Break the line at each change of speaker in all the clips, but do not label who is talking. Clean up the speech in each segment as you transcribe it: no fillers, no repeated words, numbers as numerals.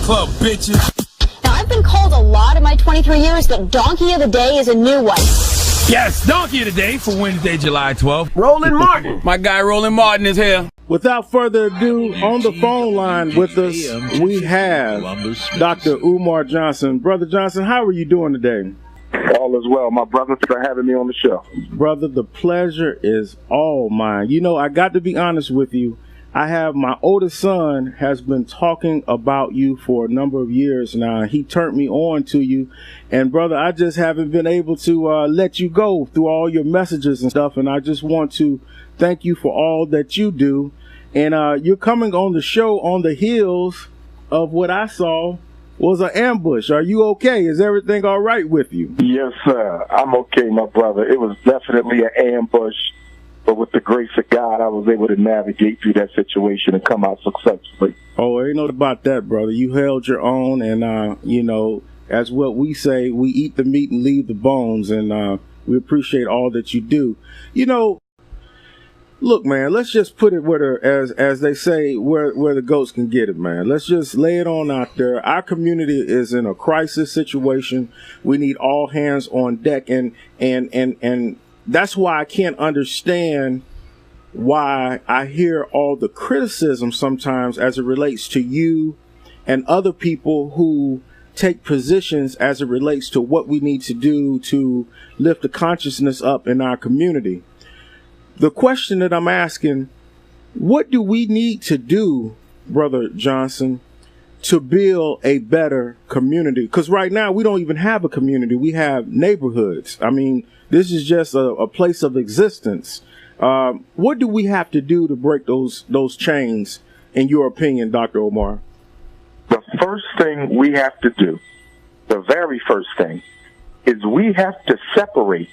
club, bitches.
Now, I've been called a lot in my 23 years, but Donkey of the Day is a new one.
Yes, Donkey of the Day for Wednesday, July 12th.
Roland Martin.
My guy Roland Martin is here.
Without further ado, on the phone line with us, we have Dr. Umar Johnson. Brother Johnson, how are you doing today?
All is well, my brother. Thanks for having me on the show.
Brother, the pleasure is all mine. You know, I got to be honest with you. I have my oldest son has been talking about you for a number of years now. He turned me on to you. And brother, I just haven't been able to let you go through all your messages and stuff. And I just want to thank you for all that you do. And you're coming on the show on the heels of what I saw was an ambush. Are you okay? Is everything all right with you?
Yes, sir. I'm okay, my brother. It was definitely an ambush, but with the grace of God, I was able to navigate through that situation and come out successfully.
Oh, ain't no about that, brother. You held your own, and, you know, as what we say, we eat the meat and leave the bones, and we appreciate all that you do. You know, look, man, let's just put it where as they say, where the goats can get it, man. Let's just lay it on out there. Our community is in a crisis situation. We need all hands on deck, and that's why I can't understand why I hear all the criticism sometimes as it relates to you and other people who take positions as it relates to what we need to do to lift the consciousness up in our community. The question that I'm asking, what do we need to do, Brother Johnson, to build a better community? Because right now we don't even have a community. We have neighborhoods. I mean, this is just a place of existence. What do we have to do to break those chains, in your opinion, Dr. Umar?
The first thing we have to do, the very first thing, is we have to separate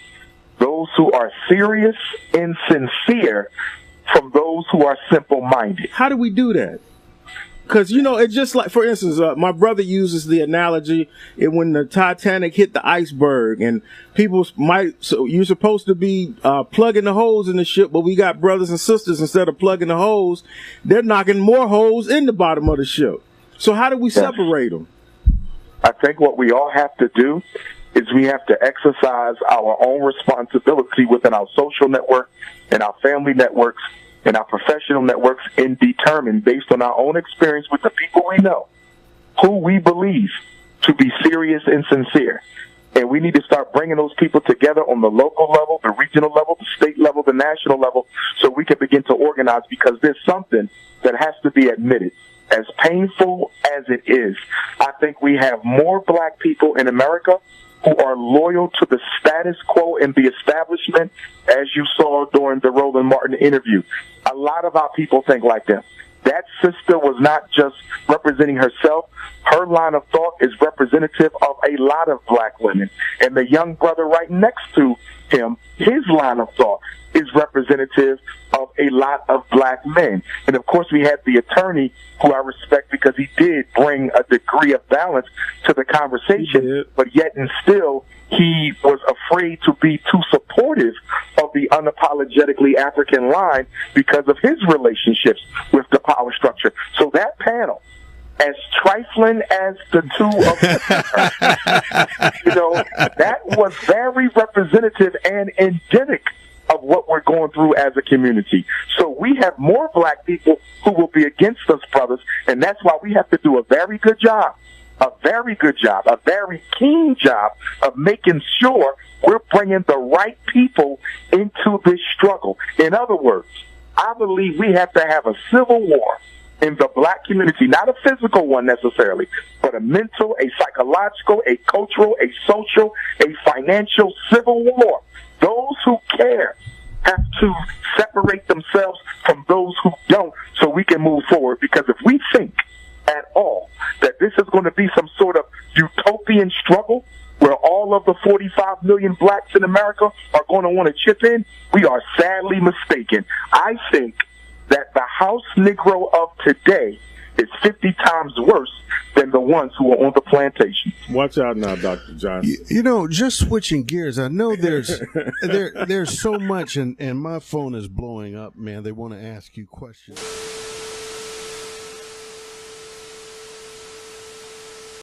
those who are serious and sincere from those who are simple-minded.
How do we do that? Because, you know, it's just like, for instance, my brother uses the analogy when the Titanic hit the iceberg, and people so you're supposed to be plugging the holes in the ship, but we got brothers and sisters, instead of plugging the holes, they're knocking more holes in the bottom of the ship. So how do we separate them?
I think what we all have to do is we have to exercise our own responsibility within our social network and our family networks and our professional networks, and determine, based on our own experience with the people we know, who we believe to be serious and sincere. And we need to start bringing those people together on the local level, the regional level, the state level, the national level, so we can begin to organize, because there's something that has to be admitted. As painful as it is, I think we have more black people in America who are loyal to the status quo and the establishment, as you saw during the Roland Martin interview. A lot of our people think like that. That sister was not just representing herself. Her line of thought is representative of a lot of black women. And the young brother right next to him, his line of thought is representative of a lot of black men. And of course, we had the attorney, who I respect because he did bring a degree of balance to the conversation, but yet and still he was afraid to be too supportive of the unapologetically African line because of his relationships with the power structure. So that panel, as trifling as the two of them, you know, that was very representative and endemic of what we're going through as a community. So we have more black people who will be against us, brothers, and that's why we have to do a very good job, a very keen job of making sure we're bringing the right people into this struggle. In other words, I believe we have to have a civil war in the black community, not a physical one necessarily, but a mental, a psychological, a cultural, a social, a financial civil war. Those who care have to separate themselves from those who don't, so we can move forward. Because if we think at all that this is going to be some sort of utopian struggle where all of the 45 million blacks in America are going to want to chip in, we are sadly mistaken. I think that the house Negro of today is 50 times worse than the ones who are on the plantation.
Watch out now, Dr. Johnson.
You know, just switching gears, I know there's so much, and my phone is blowing up, man. They want to ask you questions.